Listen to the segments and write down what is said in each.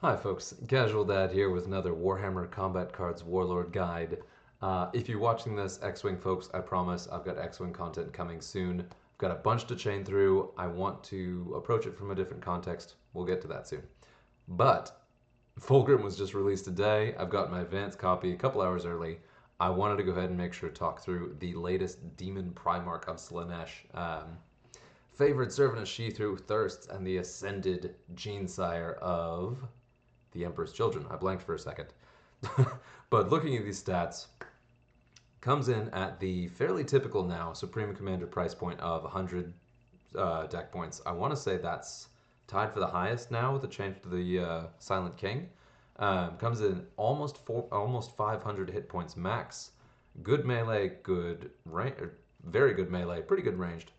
Hi folks, Casual Dad here with another Warhammer Combat Cards Warlord guide. If you're watching this, X-Wing folks, I promise I've got X-Wing content coming soon. I've got a bunch to chain through. I want to approach it from a different context. We'll get to that soon. But FULGRIM was just released today. I've got my advanced copy a couple hours early. I wanted to go ahead and make sure to talk through the latest Demon Primarch of Slaanesh. Favored servant of She through Thirsts and the Ascended Gene-Sire of the Emperor's Children. I blanked for a second. But looking at these stats, comes in at the fairly typical now Supreme Commander price point of 100 deck points. I want to say that's tied for the highest now with the change to the Silent King. Comes in almost 500 hit points max. Good melee, good range, very good melee, pretty good ranged,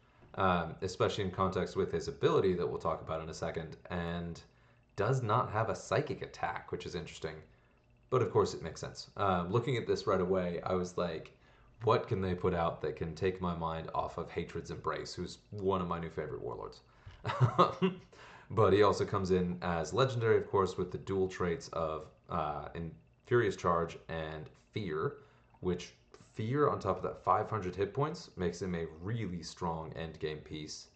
especially in context with his ability that we'll talk about in a second, and does not have a psychic attack, which is interesting. But of course, it makes sense. Looking at this right away, I was like, what can they put out that can take my mind off of Hatred's Embrace, who's one of my new favorite warlords? But he also comes in as legendary, of course, with the dual traits of Furious Charge and Fear, which Fear on top of that 500 hit points makes him a really strong endgame piece,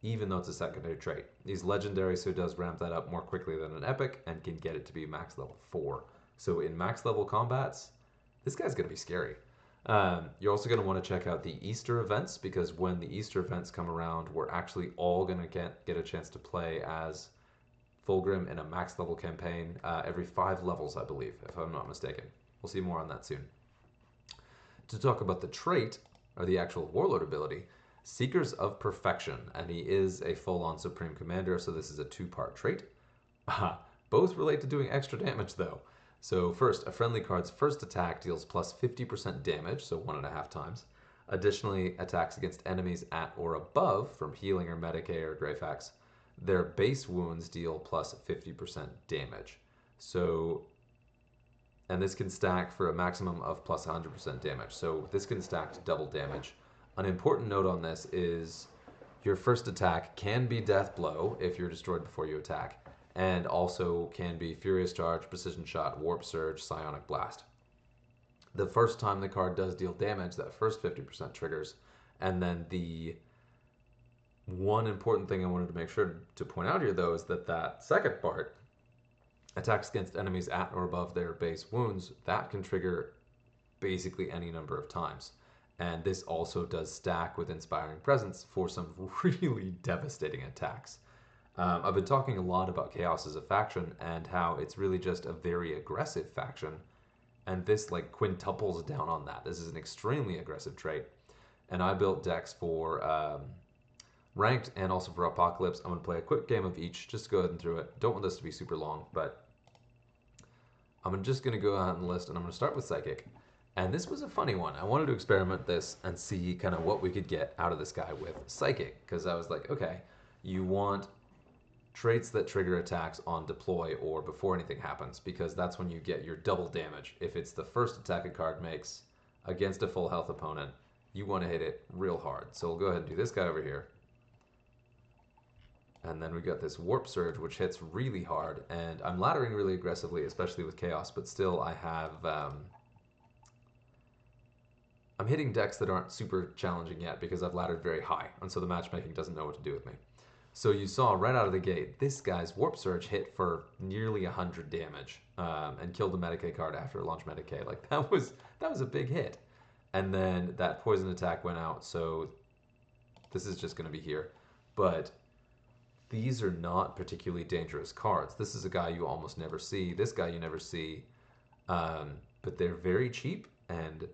even though it's a secondary trait. He's legendary, so he does ramp that up more quickly than an epic and can get it to be max level 4. So in max level combats, this guy's going to be scary. You're also going to want to check out the Easter events, because when the Easter events come around, we're actually all going to get a chance to play as FULGRIM in a max level campaign every 5 levels, I believe, if I'm not mistaken. We'll see more on that soon. To talk about the trait, or the actual warlord ability, Seekers of Perfection, and he is a full-on Supreme Commander, so this is a 2-part trait. Both relate to doing extra damage, though. So first, a friendly card's first attack deals plus 50% damage, so 1.5 times. Additionally, attacks against enemies at or above, from healing or Medicae or Greyfax, their base wounds deal plus 50% damage. So, and this can stack for a maximum of plus 100% damage. So this can stack to double damage. An important note on this is your first attack can be Death Blow if you're destroyed before you attack, and also can be Furious Charge, Precision Shot, Warp Surge, Psionic Blast. The first time the card does deal damage, that first 50% triggers, and then the one important thing I wanted to make sure to point out here, though, is that that second part, attacks against enemies at or above their base wounds, that can trigger basically any number of times. And this also does stack with Inspiring Presence for some really devastating attacks. I've been talking a lot about Chaos as a faction and how it's really just a very aggressive faction, and this like quintuples down on that. This is an extremely aggressive trait, and I built decks for Ranked and also for Apocalypse. I'm going to play a quick game of each, just to go ahead and through it. Don't want this to be super long, but I'm just going to go out and list, and I'm going to start with Psychic. And this was a funny one. I wanted to experiment this and see kind of what we could get out of this guy with Psychic, because I was like, okay, you want traits that trigger attacks on deploy or before anything happens, because that's when you get your double damage. If it's the first attack a card makes against a full health opponent, you want to hit it real hard. So we'll go ahead and do this guy over here. And then we got this Warp Surge, which hits really hard, and I'm laddering really aggressively, especially with Chaos, but still I have... I'm hitting decks that aren't super challenging yet because I've laddered very high, and so the matchmaking doesn't know what to do with me. So you saw right out of the gate, this guy's Warp Surge hit for nearly 100 damage and killed a Medicae card after a launch Medicae. Like that was a big hit. And then that poison attack went out, so this is just going to be here. But these are not particularly dangerous cards. This is a guy you almost never see. This guy you never see. But they're very cheap, and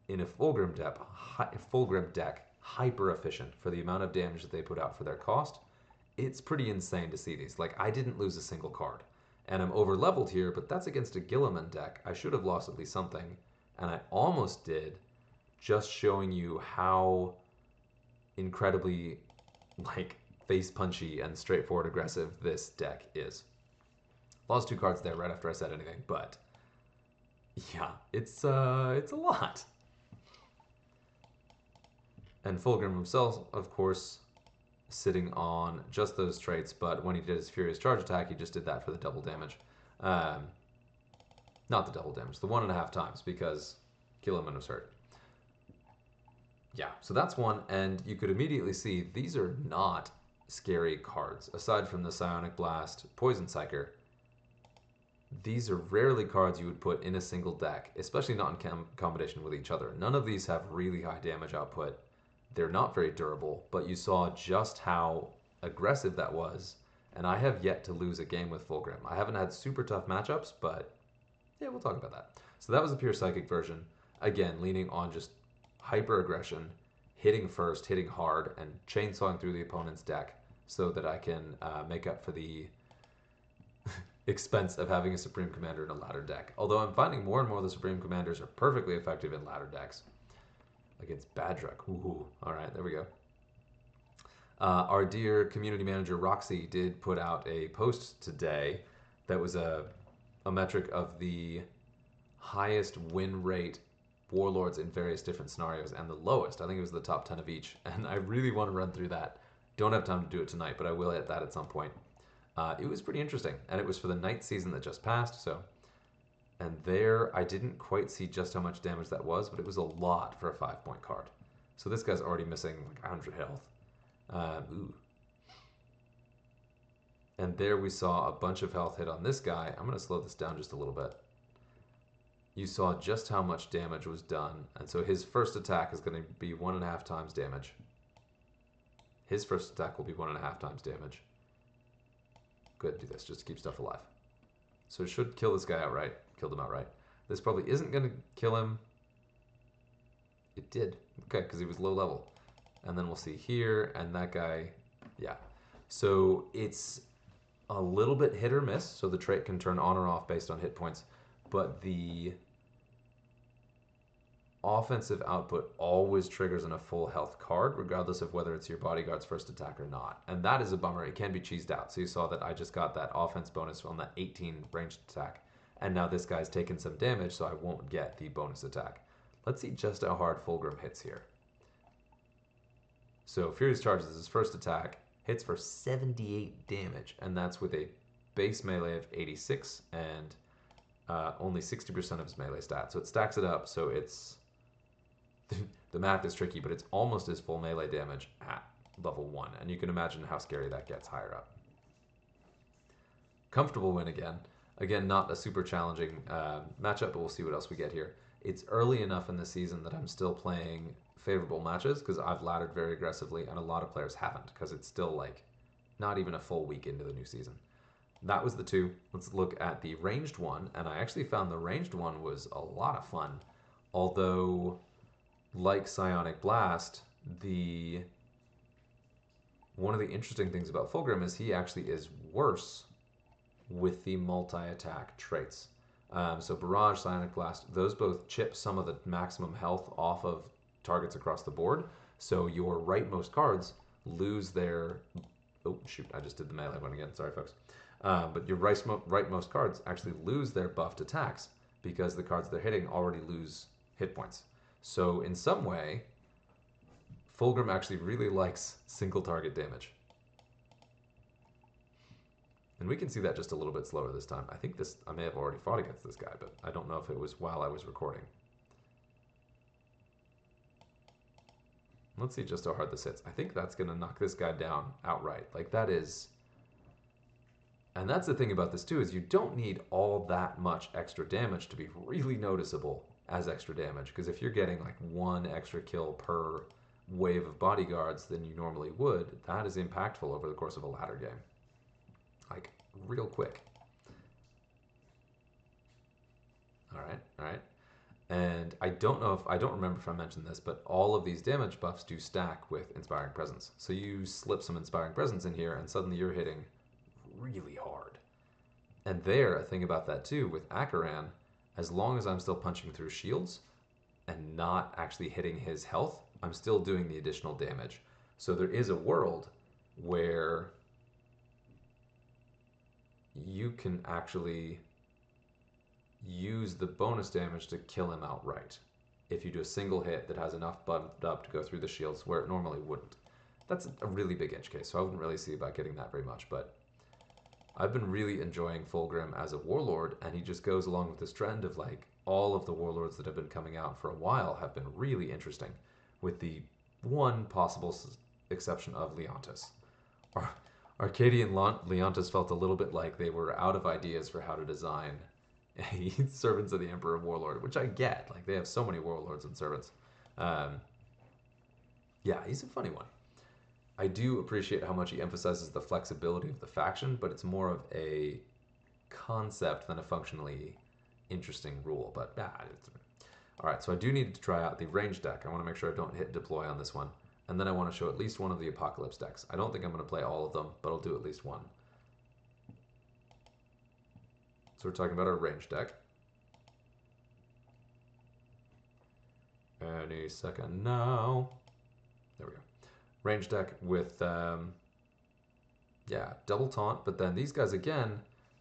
in a FULGRIM deck, hyper efficient for the amount of damage that they put out for their cost. It's pretty insane to see these. Like, I didn't lose a single card. And I'm over leveled here, but that's against a Guilliman deck. I should have lost at least something. And I almost did, just showing you how incredibly, like, face punchy and straightforward aggressive this deck is. Lost 2 cards there right after I said anything, but yeah, it's a lot. And FULGRIM himself, of course, sitting on just those traits, but when he did his Furious Charge attack, he just did that for the double damage. Not the double damage, the 1.5 times, because kill him and was hurt. Yeah, so that's one, and you could immediately see these are not scary cards. Aside from the Psionic Blast, Poison Psyker, these are rarely cards you would put in a single deck, especially not in combination with each other. None of these have really high damage output. They're not very durable, but you saw just how aggressive that was, and I have yet to lose a game with Fulgrim. I haven't had super tough matchups, but yeah, we'll talk about that. So that was a pure Psychic version. Again, leaning on just hyper aggression, hitting first, hitting hard, and chainsawing through the opponent's deck so that I can make up for the expense of having a Supreme Commander in a ladder deck. Although I'm finding more and more the Supreme Commanders are perfectly effective in ladder decks. Against Badruk. Ooh, alright, there we go. Our dear community manager Roxy did put out a post today that was a metric of the highest win rate warlords in various different scenarios and the lowest. I think it was the top 10 of each. And I really want to run through that. Don't have time to do it tonight, but I will hit that at some point. It was pretty interesting, and it was for the night season that just passed, so... And there, I didn't quite see just how much damage that was, but it was a lot for a 5-point card. So this guy's already missing like 100 health. Ooh. And there we saw a bunch of health hit on this guy. I'm going to slow this down just a little bit. You saw just how much damage was done, and so his first attack is going to be 1.5 times damage. His first attack will be 1.5 times damage. Good, do this just to keep stuff alive. So it should kill this guy outright. Killed him outright. This probably isn't going to kill him. It did. Okay, because he was low level. And then we'll see here, and that guy, yeah. So it's a little bit hit or miss, so the trait can turn on or off based on hit points, but the offensive output always triggers in a full health card, regardless of whether it's your bodyguard's first attack or not. And that is a bummer. It can be cheesed out. So you saw that I just got that offense bonus on that 18 ranged attack. And now this guy's taken some damage, so I won't get the bonus attack. Let's see just how hard Fulgrim hits here. So Furious Charge is his first attack, hits for 78 damage, and that's with a base melee of 86 and only 60% of his melee stats. So it stacks it up, so it's... the math is tricky, but it's almost as full melee damage at level 1, and you can imagine how scary that gets higher up. Comfortable win again. Again, not a super challenging matchup, but we'll see what else we get here. It's early enough in the season that I'm still playing favorable matches because I've laddered very aggressively, and a lot of players haven't because it's still like not even a full week into the new season. That was the two. Let's look at the ranged one, and I actually found the ranged one was a lot of fun, although... like Psionic Blast, one of the interesting things about Fulgrim is he actually is worse with the multi-attack traits. So Barrage, Psionic Blast, those both chip some of the maximum health off of targets across the board. So your rightmost cards lose their... Oh, shoot, I just did the melee one again. Sorry, folks. But your rightmost cards actually lose their buffed attacks because the cards they're hitting already lose hit points. So in some way, Fulgrim actually really likes single target damage. And we can see that just a little bit slower this time. I think I may have already fought against this guy, but I don't know if it was while I was recording. Let's see just how hard this hits. I think that's going to knock this guy down outright. Like that is... And that's the thing about this too, is you don't need all that much extra damage to be really noticeable as extra damage, because if you're getting like 1 extra kill per wave of bodyguards than you normally would, that is impactful over the course of a ladder game. Like, real quick. Alright. And I don't remember if I mentioned this, but all of these damage buffs do stack with Inspiring Presence. So you slip some Inspiring Presence in here, and suddenly you're hitting really hard. And there, a thing about that too, with Akaran, as long as I'm still punching through shields and not actually hitting his health, I'm still doing the additional damage. So there is a world where you can actually use the bonus damage to kill him outright if you do a single hit that has enough bumped up to go through the shields where it normally wouldn't. That's a really big edge case, so I wouldn't really see about getting that very much, but I've been really enjoying Fulgrim as a warlord, and he just goes along with this trend of like all of the warlords that have been coming out for a while have been really interesting, with the one possible exception of Leontis. Arcadian Leontis felt a little bit like they were out of ideas for how to design a Servants of the Emperor warlord, which I get. Like, they have so many warlords and servants. Yeah, he's a funny one. I do appreciate how much he emphasizes the flexibility of the faction, but it's more of a concept than a functionally interesting rule. But all right, so I do need to try out the range deck. I want to make sure I don't hit deploy on this one. And then I want to show at least one of the Apocalypse decks. I don't think I'm going to play all of them, but I'll do at least one. So we're talking about our range deck. Any second now. There we go. Range deck with, yeah, double taunt. But then these guys, again,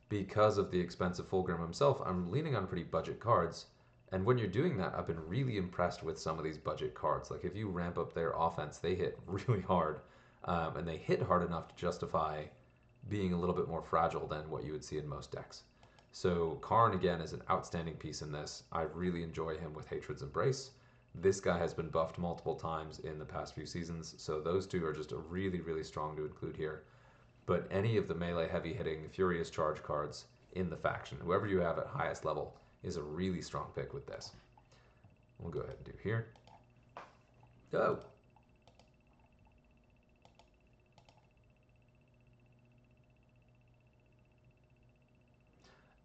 because of the expensive Fulgrim himself, I'm leaning on pretty budget cards. And when you're doing that, I've been really impressed with some of these budget cards. Like, if you ramp up their offense, they hit really hard. And they hit hard enough to justify being a little bit more fragile than what you would see in most decks. So Karn, again, is an outstanding piece in this. I really enjoy him with Hatred's Embrace. This guy has been buffed multiple times in the past few seasons, so those two are just a really, really strong to include here. But any of the melee heavy-hitting Furious Charge cards in the faction, whoever you have at highest level, is a really strong pick with this. We'll go ahead and do here. Go!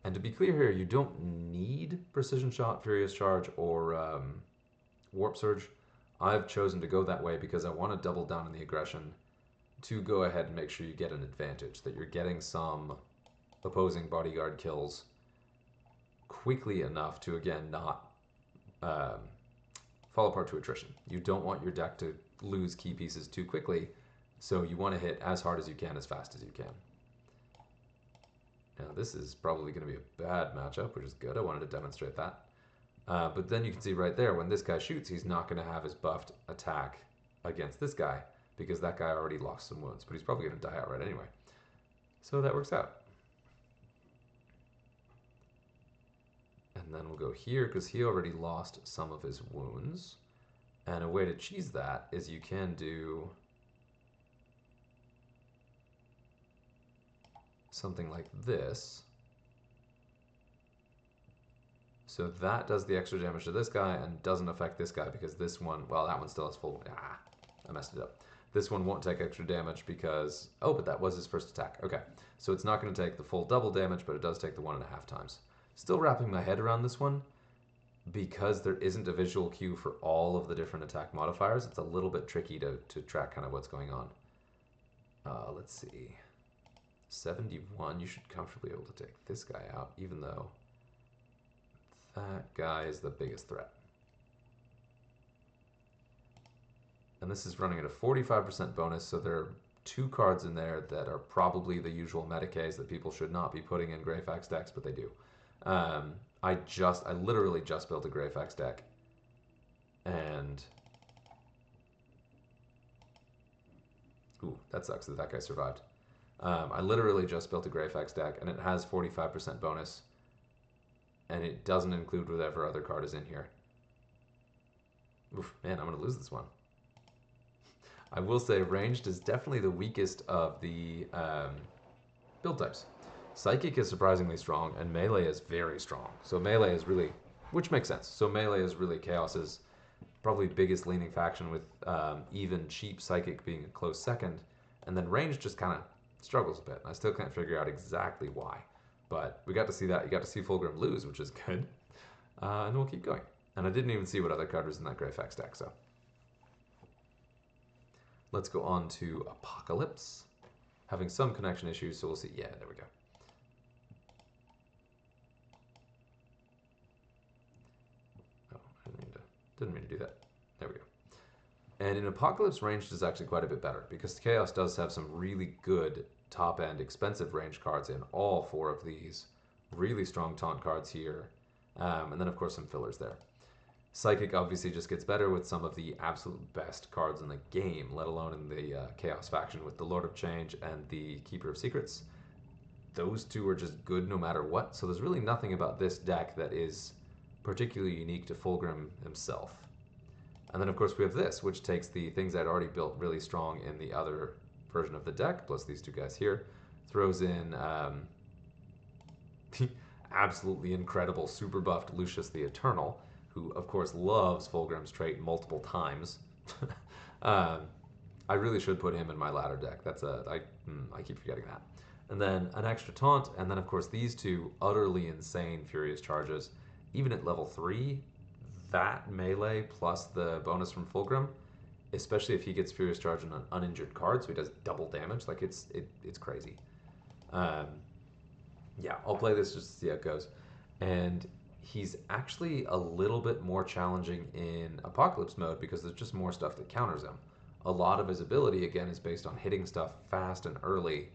And to be clear here, you don't need Precision Shot, Furious Charge, or Warp Surge. I've chosen to go that way because I want to double down on the aggression to go ahead and make sure you get an advantage, that you're getting some opposing bodyguard kills quickly enough to, again, not fall apart to attrition. You don't want your deck to lose key pieces too quickly, so you want to hit as hard as you can, as fast as you can. Now, this is probably going to be a bad matchup, which is good. I wanted to demonstrate that. But then you can see right there, when this guy shoots, he's not going to have his buffed attack against this guy, because that guy already lost some wounds. But he's probably going to die outright anyway. So that works out. And then we'll go here, because he already lost some of his wounds. And a way to cheese that is you can do something like this. So that does the extra damage to this guy and doesn't affect this guy because this one, well, that one still has full, I messed it up. This one won't take extra damage because, oh, but that was his first attack. Okay, so it's not going to take the full double damage, but it does take the 1.5 times. Still wrapping my head around this one because there isn't a visual cue for all of the different attack modifiers. It's a little bit tricky to track kind of what's going on. Let's see. 71, you should comfortably be able to take this guy out, even though that guy is the biggest threat. And this is running at a 45% bonus, so there are 2 cards in there that are probably the usual meta Ks that people should not be putting in Greyfax decks, but they do. I literally just built a Greyfax deck, and ooh, that sucks that that guy survived. I literally just built a Greyfax deck, and it has 45% bonus, and it doesn't include whatever other card is in here. Oof, man, I'm going to lose this one. I will say ranged is definitely the weakest of the build types. Psychic is surprisingly strong, and melee is very strong. So melee is really, which makes sense. So melee is really Chaos's probably biggest leaning faction, with even cheap Psychic being a close second. And then ranged just kind of struggles a bit. I still can't figure out exactly why. But we got to see that. You got to see Fulgrim lose, which is good. And we'll keep going. And I didn't even see what other card was in that Greyfax deck, so. Let's go on to Apocalypse. Having some connection issues, so we'll see. Yeah, there we go. Oh, didn't mean to do that. There we go. And in Apocalypse, ranged is actually quite a bit better, because Chaos does have some really good top-end expensive range cards in all 4 of these. Really strong taunt cards here. And then, of course, some fillers there. Psychic obviously just gets better with some of the absolute best cards in the game, let alone in the Chaos faction with the Lord of Change and the Keeper of Secrets. those two are just good no matter what. So there's really nothing about this deck that is particularly unique to Fulgrim himself. And then of course we have this, which takes the things I'd already built really strong in the other version of the deck, plus these two guys here, throws in the absolutely incredible super buffed Lucius the Eternal, who of course loves Fulgrim's trait multiple times. I really should put him in my ladder deck. I keep forgetting that. And then an extra taunt, and then of course these two utterly insane Furious Charges. Even at level 3, that melee plus the bonus from Fulgrim, especially if he gets Furious Charge on an uninjured card, so he does double damage, like it's crazy. Yeah, I'll play this just to see how it goes. And he's actually a little bit more challenging in Apocalypse mode because there's just more stuff that counters him. A lot of his ability, again, is based on hitting stuff fast and early,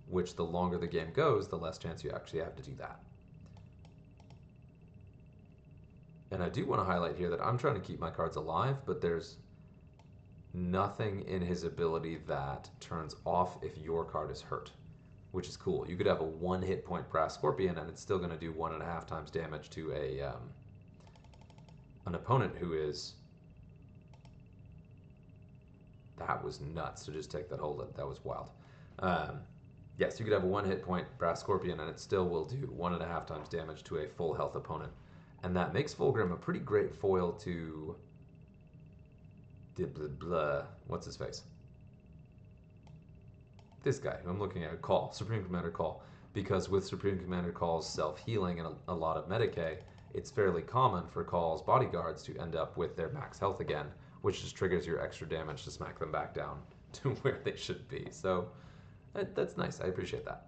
which the longer the game goes, the less chance you actually have to do that. And I do want to highlight here that I'm trying to keep my cards alive, but there's nothing in his ability that turns off if your card is hurt, which is cool. You could have a 1 hit point Brass Scorpion and it's still going to do 1.5 times damage to an opponent who is... That was nuts to just take that hold. That was wild. Yes, you could have a 1 hit point Brass Scorpion and it still will do 1.5 times damage to a full health opponent. And that makes Fulgrim a pretty great foil to... What's his face? This guy who I'm looking at, Call, Supreme Commander Call. Because with Supreme Commander Call's self-healing and a lot of Medicae, it's fairly common for Call's bodyguards to end up with their max health again, which just triggers your extra damage to smack them back down to where they should be. So that's nice. I appreciate that.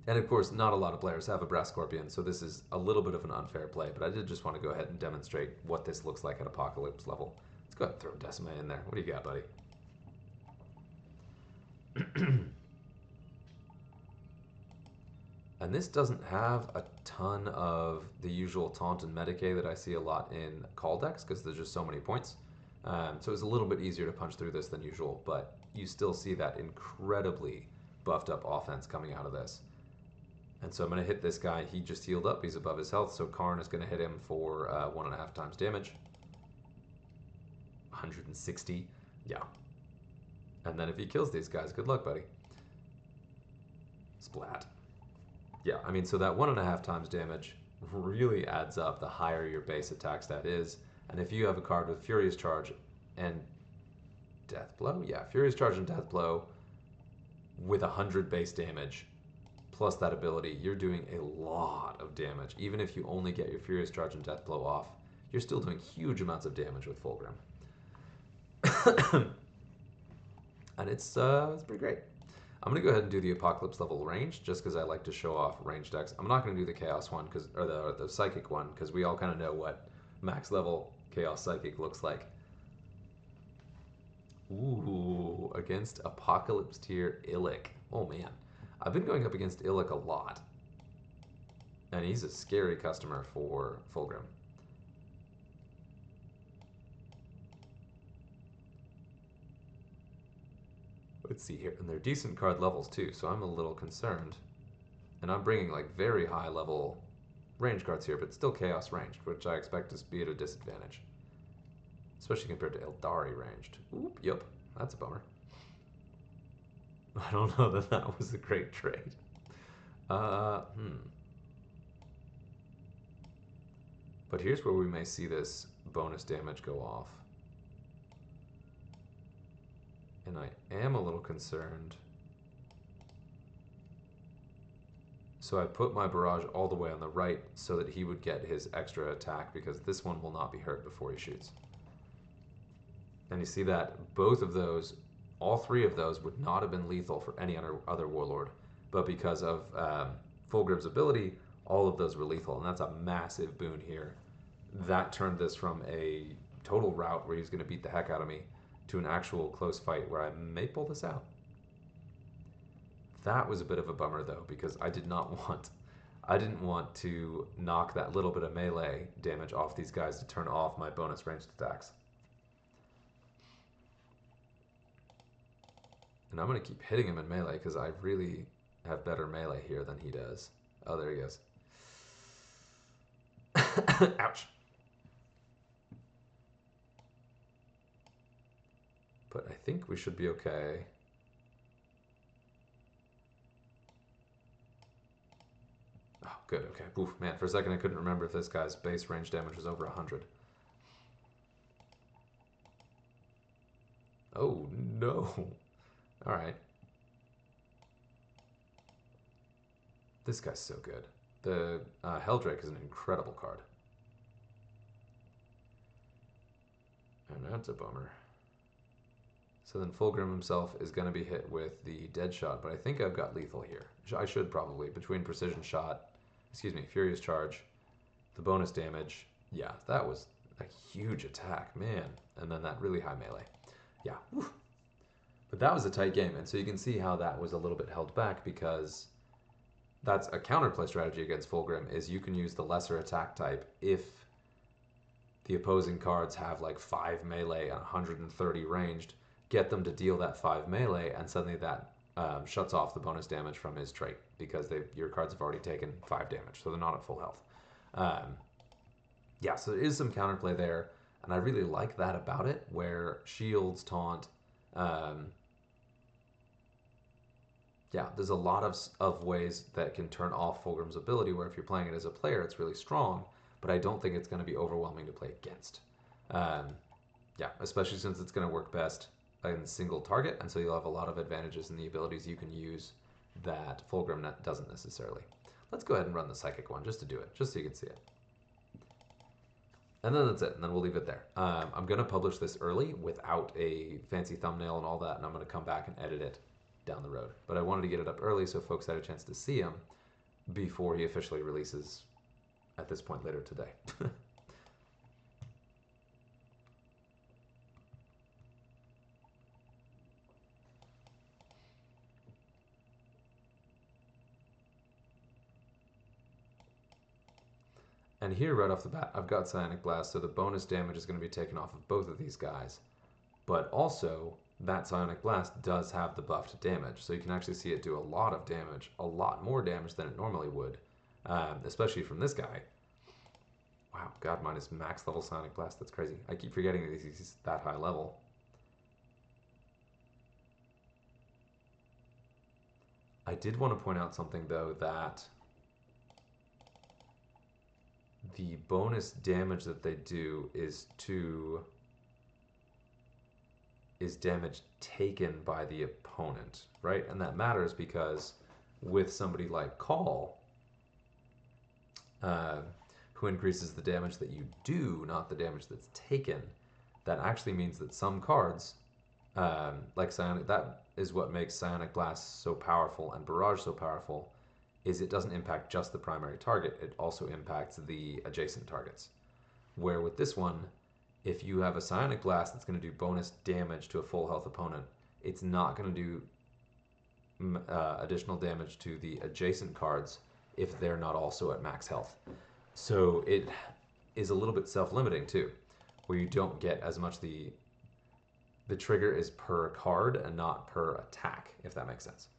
And of course, not a lot of players have a Brass Scorpion, so this is a little bit of an unfair play, but I did just want to go ahead and demonstrate what this looks like at Apocalypse level. Let's go ahead and throw Decima in there. What do you got, buddy? And this doesn't have a ton of the usual taunt and Medicae that I see a lot in Call decks, because there's just so many points. So it's a little bit easier to punch through this than usual, but you still see that incredibly buffed up offense coming out of this. And so I'm going to hit this guy. He just healed up. He's above his health, so Karn is going to hit him for 1.5 times damage. 160. Yeah. And then if he kills these guys, good luck, buddy. Splat. Yeah, I mean, so that 1.5 times damage really adds up the higher your base attack stat is. And if you have a card with Furious Charge and Death Blow, yeah, Furious Charge and Death Blow with 100 base damage, plus that ability, you're doing a lot of damage. Even if you only get your Furious Charge and Death Blow off, you're still doing huge amounts of damage with Fulgrim. And it's pretty great. I'm going to go ahead and do the Apocalypse level range, just because I like to show off range decks. I'm not going to do the Chaos one, or the Psychic one, because we all kind of know what max level Chaos Psychic looks like. Ooh, against Apocalypse tier Illic. Oh man. I've been going up against Illic a lot. And he's a scary customer for Fulgrim. Let's see here. And they're decent card levels too, so I'm a little concerned. And I'm bringing like very high level range cards here, but still Chaos ranged, which I expect to be at a disadvantage. Especially compared to Eldari ranged. Oop, yep, that's a bummer. I don't know that that was a great trade. But here's where we may see this bonus damage go off. And I am a little concerned. So I put my barrage all the way on the right so that he would get his extra attack, because this one will not be hurt before he shoots. And you see that both of those, all three of those would not have been lethal for any other Warlord. But because of Fulgrim's ability, all of those were lethal. And that's a massive boon here. That turned this from a total rout where he's going to beat the heck out of me to an actual close fight where I may pull this out. That was a bit of a bummer though, because I didn't want to knock that little bit of melee damage off these guys to turn off my bonus ranged attacks. And I'm going to keep hitting him in melee because I really have better melee here than he does. Oh, there he goes. Ouch. But I think we should be okay. Oh, good, okay. Oof, man, for a second I couldn't remember if this guy's base range damage was over 100. Oh, no. Alright. This guy's so good. The Helldrake is an incredible card. And that's a bummer. So then Fulgrim himself is going to be hit with the dead shot, but I think I've got lethal here. I should probably, between precision shot, furious charge, the bonus damage. Yeah, that was a huge attack, man. And then that really high melee. Yeah, whew. But that was a tight game, and so you can see how that was a little bit held back, because that's a counterplay strategy against Fulgrim, is you can use the lesser attack type if the opposing cards have like 5 melee and 130 ranged, get them to deal that 5 melee, and suddenly that shuts off the bonus damage from his trait, because your cards have already taken 5 damage, so they're not at full health. Yeah, so there is some counterplay there, and I really like that about it, where shields, taunt, yeah, there's a lot of ways that can turn off Fulgrim's ability, where if you're playing it as a player, it's really strong, but I don't think it's going to be overwhelming to play against. Yeah, especially since it's going to work best in single target, and so you'll have a lot of advantages in the abilities you can use that Fulgrim doesn't necessarily. Let's go ahead and run the Psychic one just to do it, just so you can see it. And then that's it, and then we'll leave it there. I'm going to publish this early without a fancy thumbnail and all that, and I'm going to come back and edit it down the road. But I wanted to get it up early so folks had a chance to see him before he officially releases at this point later today. And here, right off the bat, I've got Psionic Blast, so the bonus damage is going to be taken off of both of these guys. But also, that Psionic Blast does have the buffed damage, so you can actually see it do a lot of damage, a lot more damage than it normally would, especially from this guy. Wow, God, mine is max level Psionic Blast. That's crazy. I keep forgetting that he's that high level. I did want to point out something, though, that the bonus damage that they do is damage taken by the opponent, right? And that matters because with somebody like Call, who increases the damage that you do, not the damage that's taken, that actually means that some cards, like Psionic, that is what makes Psionic Blast so powerful and Barrage so powerful, is it doesn't impact just the primary target, it also impacts the adjacent targets. Where with this one, if you have a Psionic Blast that's going to do bonus damage to a full health opponent, it's not going to do additional damage to the adjacent cards if they're not also at max health. So it is a little bit self-limiting too, where you don't get as much the trigger is per card and not per attack, if that makes sense.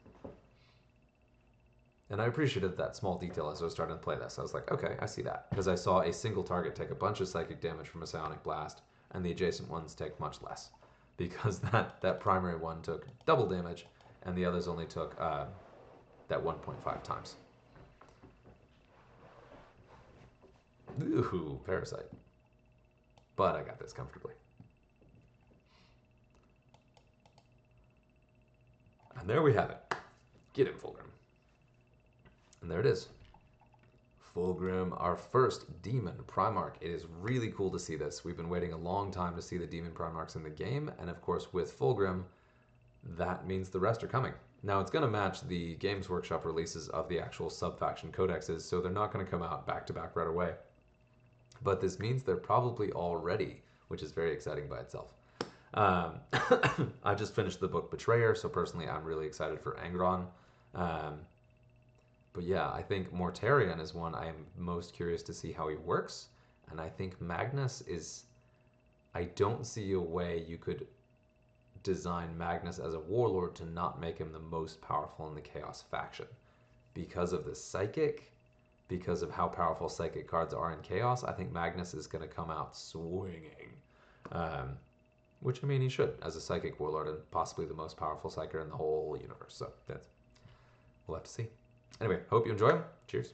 And I appreciated that small detail as I was starting to play this. I was like, okay, I see that. Because I saw a single target take a bunch of psychic damage from a Psionic Blast, and the adjacent ones take much less. Because that primary one took double damage, and the others only took that 1.5 times. Ooh, Parasite. But I got this comfortably. And there we have it. Get him, Fulgrim. And there it is. Fulgrim, our first Demon Primarch. It is really cool to see this. We've been waiting a long time to see the Demon Primarchs in the game, and of course with Fulgrim, that means the rest are coming. Now it's going to match the Games Workshop releases of the actual sub-faction codexes, so they're not going to come out back-to-back right away. But this means they're probably all ready, which is very exciting by itself. I just finished the book Betrayer, so personally I'm really excited for Angron. But yeah, I think Mortarion is one I am most curious to see how he works. And I think Magnus is... I don't see a way you could design Magnus as a warlord to not make him the most powerful in the Chaos faction. Because of the Psychic, because of how powerful Psychic cards are in Chaos, I think Magnus is going to come out swinging. Which, I mean, he should, as a Psychic warlord and possibly the most powerful Psyker in the whole universe. So, we'll have to see. Anyway, hope you enjoy him. Cheers.